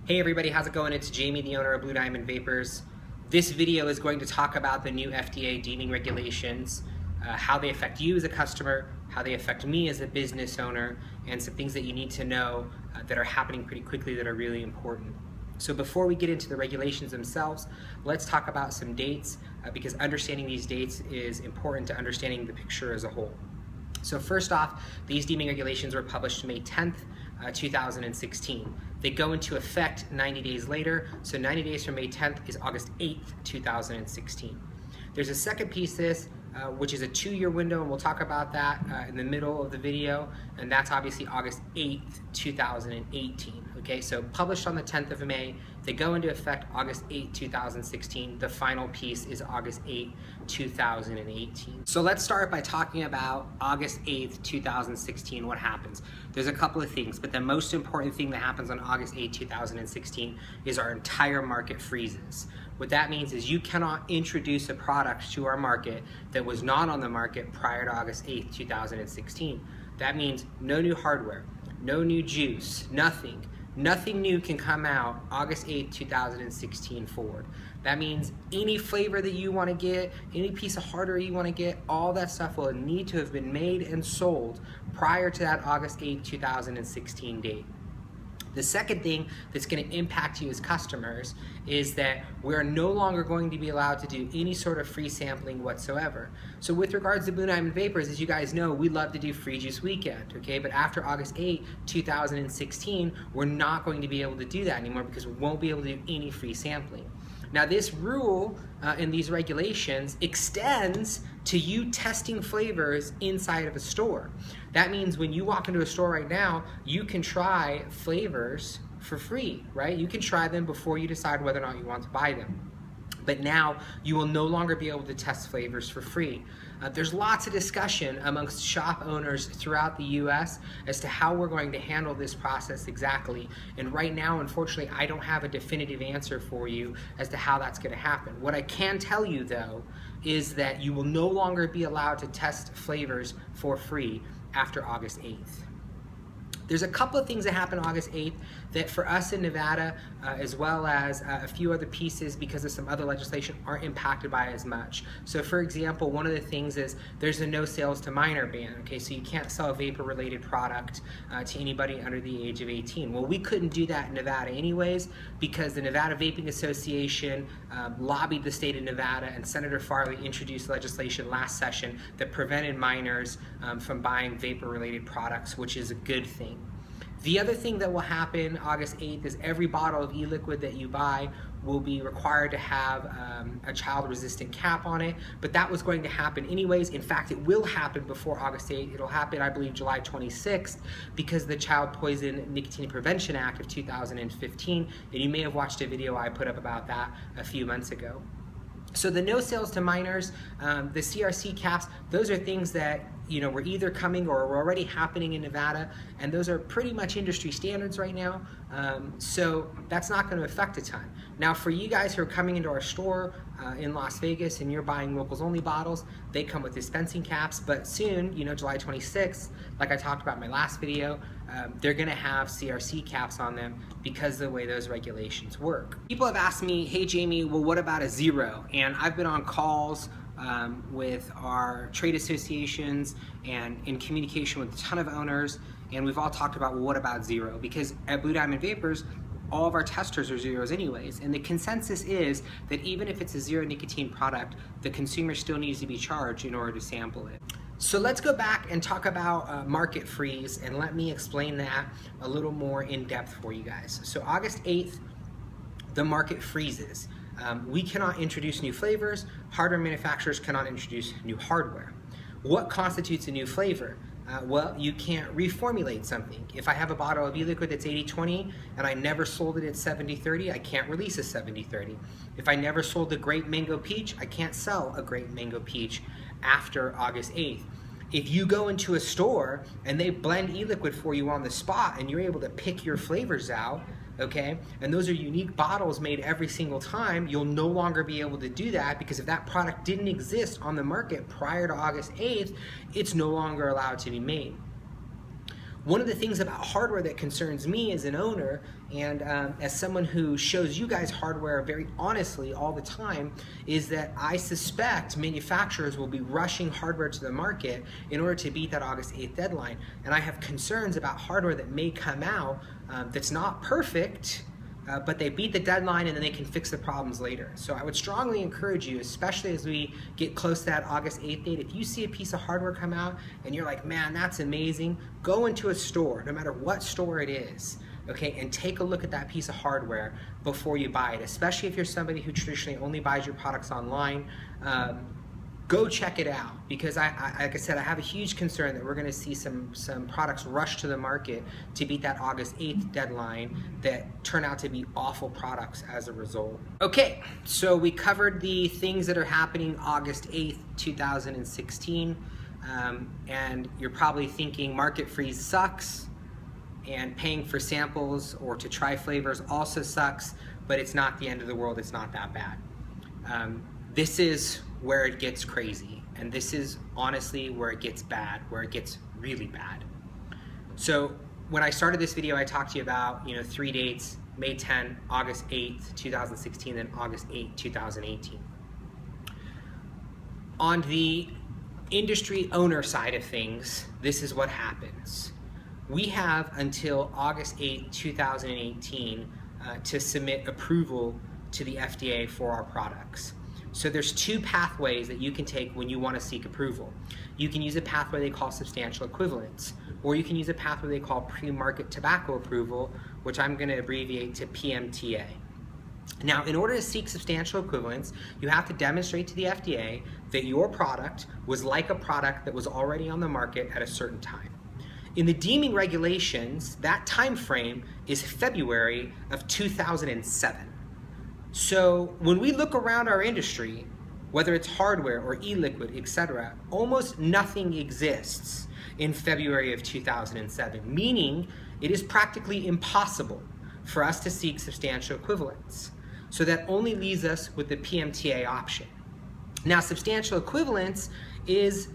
Hey everybody, how's it going? It's Jamie, the owner of Blue Diamond Vapors. This video is going to talk about the new FDA deeming regulations, how they affect you as a customer, how they affect me as a business owner, and some things that you need to know that are happening pretty quickly that are really important. So before we get into the regulations themselves, let's talk about some dates because understanding these dates is important to understanding the picture as a whole. So first off, these deeming regulations were published May 10th, 2016. They go into effect 90 days later, so 90 days from May 10th is August 8th, 2016. There's a second piece to this, which is a 2-year window, and we'll talk about that in the middle of the video, and that's obviously August 8th, 2018. Okay, so published on the 10th of May, they go into effect August 8th, 2016. The final piece is August 8th, 2018. So let's start by talking about August 8th, 2016, what happens. There's a couple of things, but the most important thing that happens on August 8th, 2016 is our entire market freezes. What that means is you cannot introduce a product to our market that was not on the market prior to August 8th, 2016. That means no new hardware, no new juice, nothing. Nothing new can come out August 8th, 2016 forward. That means any flavor that you want to get, any piece of hardware you want to get, all that stuff will need to have been made and sold prior to that August 8th, 2016 date. The second thing that's going to impact you as customers is that we're no longer going to be allowed to do any sort of free sampling whatsoever. So with regards to Blue Diamond Vapors, as you guys know, we love to do Free Juice Weekend, okay? But after August 8, 2016, we're not going to be able to do that anymore because we won't be able to do any free sampling. Now this rule and these regulations extends to you testing flavors inside of a store. That means when you walk into a store right now, you can try flavors for free, right? You can try them before you decide whether or not you want to buy them. But now you will no longer be able to test flavors for free. There's lots of discussion amongst shop owners throughout the US as to how we're going to handle this process exactly. And right now, unfortunately, I don't have a definitive answer for you as to how that's going to happen. What I can tell you though is that you will no longer be allowed to test flavors for free after August 8th. There's a couple of things that happen August 8th that for us in Nevada, as well as a few other pieces because of some other legislation, aren't impacted by as much. So for example, one of the things is there's a no sales to minor ban, okay? So you can't sell a vapor-related product to anybody under the age of 18. Well, we couldn't do that in Nevada anyways because the Nevada Vaping Association lobbied the state of Nevada, and Senator Farley introduced legislation last session that prevented minors from buying vapor-related products, which is a good thing. The other thing that will happen August 8th is every bottle of e-liquid that you buy will be required to have a child-resistant cap on it, but that was going to happen anyways. In fact, it will happen before August 8th. It'll happen, I believe, July 26th because of the Child Poison Nicotine Prevention Act of 2015, and you may have watched a video I put up about that a few months ago. So the no sales to minors, the CRC caps, those are things that were either coming or were already happening in Nevada, and those are pretty much industry standards right now. So that's not going to affect a ton. Now for you guys who are coming into our store in Las Vegas and you're buying locals only bottles, they come with dispensing caps, but soon, July 26th, like I talked about in my last video, they're going to have CRC caps on them because of the way those regulations work. People have asked me, hey Jamie, well what about a zero? And I've been on calls with our trade associations and in communication with a ton of owners, and we've all talked about, well, what about zero? Because at Blue Diamond Vapors, all of our testers are zeros anyways, and the consensus is that even if it's a zero nicotine product, the consumer still needs to be charged in order to sample it. So let's go back and talk about market freeze, and let me explain that a little more in depth for you guys. So August 8th, the market freezes. We cannot introduce new flavors. Hardware manufacturers cannot introduce new hardware. What constitutes a new flavor? Well, you can't reformulate something. If I have a bottle of e-liquid that's 80-20 and I never sold it at 70-30, I can't release a 70-30. If I never sold a grape mango peach, I can't sell a grape mango peach after August 8th. If you go into a store and they blend e-liquid for you on the spot and you're able to pick your flavors out, okay, and those are unique bottles made every single time, you'll no longer be able to do that because if that product didn't exist on the market prior to August 8th, it's no longer allowed to be made. One of the things about hardware that concerns me as an owner and as someone who shows you guys hardware very honestly all the time is that I suspect manufacturers will be rushing hardware to the market in order to beat that August 8th deadline. And I have concerns about hardware that may come out that's not perfect, but they beat the deadline and then they can fix the problems later. So I would strongly encourage you, especially as we get close to that August 8th date, if you see a piece of hardware come out and you're like, man, that's amazing, go into a store, no matter what store it is, okay, and take a look at that piece of hardware before you buy it, especially if you're somebody who traditionally only buys your products online. Go check it out, because like I said, I have a huge concern that we're going to see some products rush to the market to beat that August 8th deadline that turn out to be awful products as a result. Okay, so we covered the things that are happening August 8th, 2016, and you're probably thinking market freeze sucks, and paying for samples or to try flavors also sucks, but it's not the end of the world, it's not that bad. This is where it gets crazy, and this is honestly where it gets bad, where it gets really bad. So when I started this video, I talked to you about 3 dates: May 10, August 8th, 2016, and August 8th, 2018. On the industry owner side of things, this is what happens. We have until August 8th, 2018 to submit approval to the FDA for our products. So there's two pathways that you can take when you want to seek approval. You can use a pathway they call substantial equivalence, or you can use a pathway they call pre-market tobacco approval, which I'm going to abbreviate to PMTA. Now, in order to seek substantial equivalence, you have to demonstrate to the FDA that your product was like a product that was already on the market at a certain time. In the deeming regulations, that time frame is February of 2007. So when we look around our industry, whether it's hardware or e-liquid, etc., almost nothing exists in February of 2007, meaning it is practically impossible for us to seek substantial equivalence. So that only leaves us with the PMTA option. Now, substantial equivalence is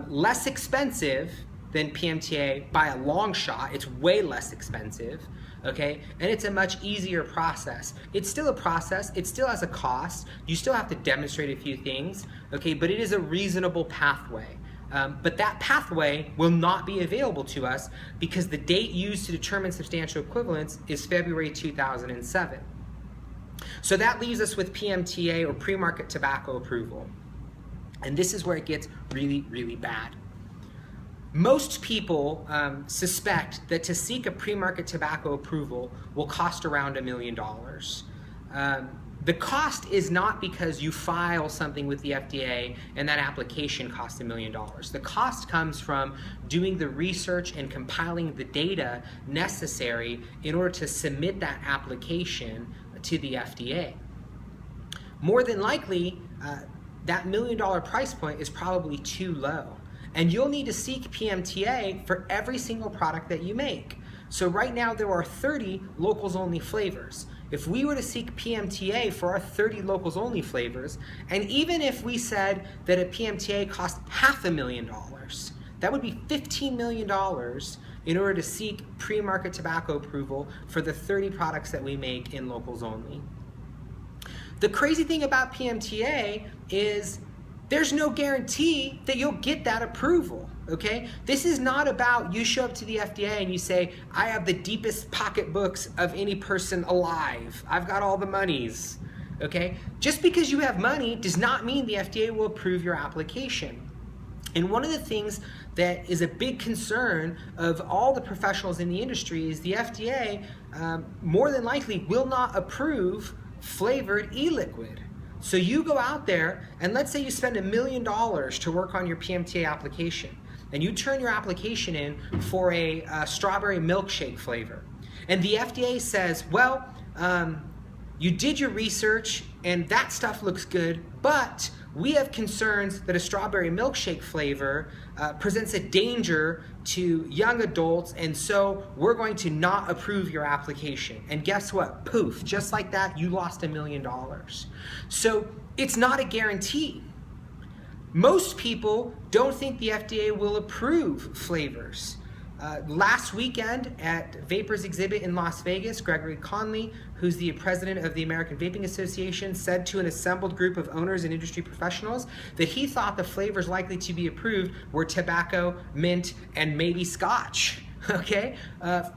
less expensive than PMTA by a long shot. It's way less expensive. Okay, and it's a much easier process. It's still a process, it still has a cost, you still have to demonstrate a few things, okay, but it is a reasonable pathway. But that pathway will not be available to us because the date used to determine substantial equivalence is February 2007. So that leaves us with PMTA, or pre-market tobacco approval. And this is where it gets really, really bad. Most people suspect that to seek a pre-market tobacco approval will cost around $1 million. The cost is not because you file something with the FDA and that application costs $1 million. The cost comes from doing the research and compiling the data necessary in order to submit that application to the FDA. More than likely, that $1 million price point is probably too low. And you'll need to seek PMTA for every single product that you make. So right now there are 30 locals only flavors. If we were to seek PMTA for our 30 locals only flavors, and even if we said that a PMTA cost $500,000, that would be $15 million in order to seek pre-market tobacco approval for the 30 products that we make in locals only. The crazy thing about PMTA is there's no guarantee that you'll get that approval, okay? This is not about you show up to the FDA and you say, I have the deepest pocketbooks of any person alive. I've got all the monies, okay? Just because you have money does not mean the FDA will approve your application. And one of the things that is a big concern of all the professionals in the industry is the FDA more than likely will not approve flavored e-liquid. So you go out there and let's say you spend $1 million to work on your PMTA application, and you turn your application in for a strawberry milkshake flavor. And the FDA says, well, you did your research and that stuff looks good, but we have concerns that a strawberry milkshake flavor presents a danger to young adults, and so we're going to not approve your application. And guess what? Poof, just like that, you lost $1 million. So it's not a guarantee. Most people don't think the FDA will approve flavors. Last weekend at Vapors exhibit in Las Vegas, Gregory Conley, who's the president of the American Vaping Association, said to an assembled group of owners and industry professionals that he thought the flavors likely to be approved were tobacco, mint, and maybe scotch. Okay,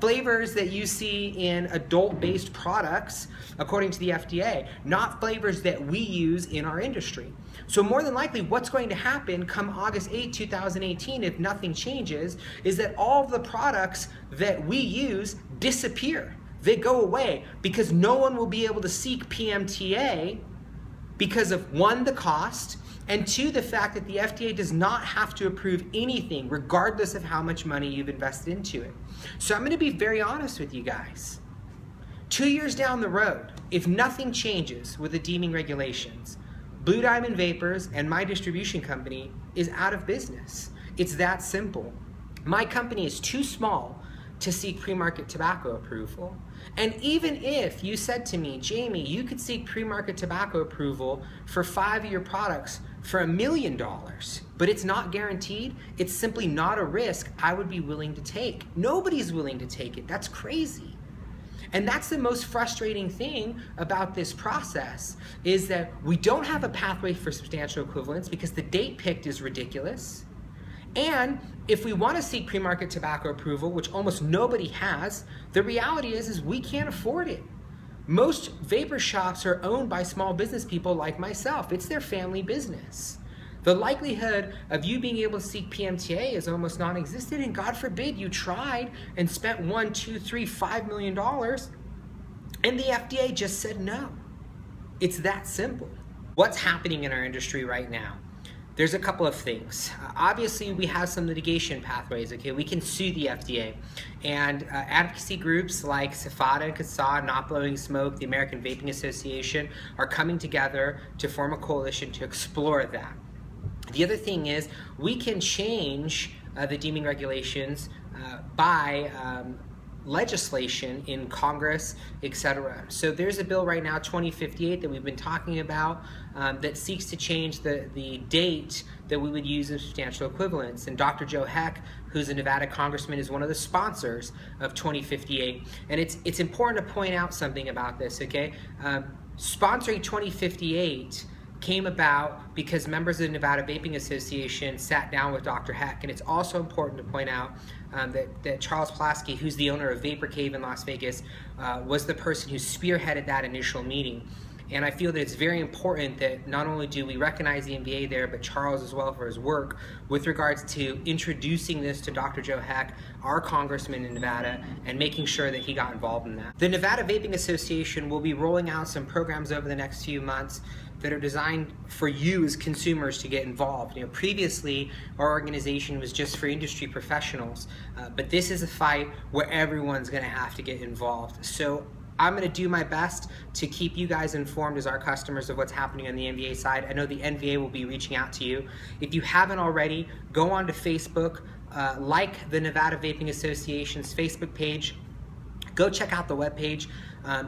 flavors that you see in adult-based products, according to the FDA, not flavors that we use in our industry. So more than likely, what's going to happen come August 8, 2018, if nothing changes, is that all of the products that we use disappear. They go away because no one will be able to seek PMTA because of, one, the cost, and two, the fact that the FDA does not have to approve anything regardless of how much money you've invested into it. So I'm going to be very honest with you guys. 2 years down the road, if nothing changes with the deeming regulations, Blue Diamond Vapors and my distribution company is out of business. It's that simple. My company is too small to seek pre-market tobacco approval. And even if you said to me, Jamie, you could seek pre-market tobacco approval for 5 of your products for $1 million, but it's not guaranteed, it's simply not a risk I would be willing to take. Nobody's willing to take it. That's crazy. And that's the most frustrating thing about this process, is that we don't have a pathway for substantial equivalence because the date picked is ridiculous. And if we want to seek pre-market tobacco approval, which almost nobody has, the reality is we can't afford it. Most vapor shops are owned by small business people like myself. It's their family business. The likelihood of you being able to seek PMTA is almost non-existent, and God forbid you tried and spent $1, $2, $3, $5 million, and the FDA just said no. It's that simple. What's happening in our industry right now? There's a couple of things. Obviously, we have some litigation pathways, okay? We can sue the FDA. And advocacy groups like SFATA and CASA, Not Blowing Smoke, the American Vaping Association, are coming together to form a coalition to explore that. The other thing is, we can change the deeming regulations by legislation in Congress, etc. So there's a bill right now, 2058, that we've been talking about that seeks to change the date that we would use in substantial equivalence. And Dr. Joe Heck, who's a Nevada congressman, is one of the sponsors of 2058. And it's important to point out something about this, okay? Sponsoring 2058 came about because members of the Nevada Vaping Association sat down with Dr. Heck. And it's also important to point out that Charles Pulaski, who's the owner of Vapor Cave in Las Vegas, was the person who spearheaded that initial meeting. And I feel that it's very important that not only do we recognize the NBA there, but Charles as well for his work with regards to introducing this to Dr. Joe Heck, our congressman in Nevada, and making sure that he got involved in that. The Nevada Vaping Association will be rolling out some programs over the next few months that are designed for you as consumers to get involved. You know, previously our organization was just for industry professionals, but this is a fight where everyone's going to have to get involved. So I'm going to do my best to keep you guys informed as our customers of what's happening on the NBA side. I know the NBA will be reaching out to you. If you haven't already, go on to Facebook, like the Nevada Vaping Association's Facebook page. Go check out the webpage.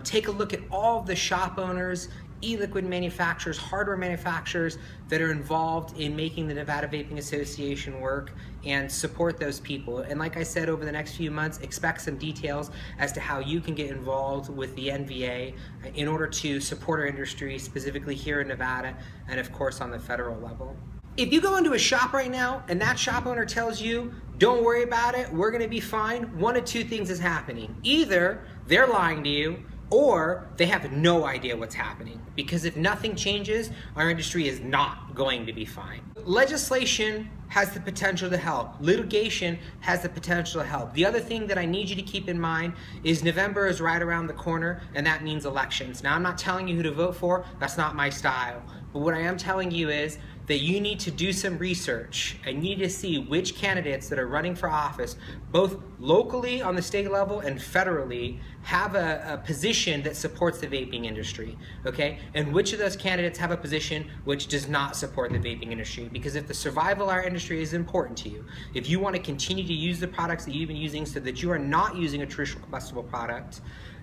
Take a look at all of the shop owners, e-liquid manufacturers, hardware manufacturers that are involved in making the Nevada Vaping Association work, and support those people. And like I said, over the next few months, expect some details as to how you can get involved with the NVA in order to support our industry, specifically here in Nevada, and of course on the federal level. If you go into a shop right now and that shop owner tells you, don't worry about it, we're gonna be fine, one of two things is happening. Either they're lying to you, or they have no idea what's happening. Because if nothing changes, our industry is not going to be fine. Legislation has the potential to help. Litigation has the potential to help. The other thing that I need you to keep in mind is November is right around the corner, and that means elections. Now, I'm not telling you who to vote for. That's not my style. But what I am telling you is that you need to do some research, and you need to see which candidates that are running for office, both locally on the state level and federally, have a position that supports the vaping industry, okay? And which of those candidates have a position which does not support the vaping industry. Because if the survival of our industry is important to you, if you want to continue to use the products that you've been using so that you are not using a traditional combustible product,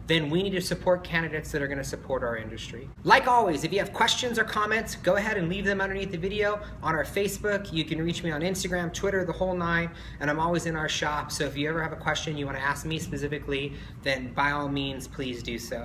then we need to support candidates that are going to support our industry. Like always, if you have questions or comments, go ahead and leave them underneath the video on our Facebook. You can reach me on Instagram, Twitter, the whole nine, and I'm always in our shop. So if you ever have a question you want to ask me specifically, then by all means, please do so.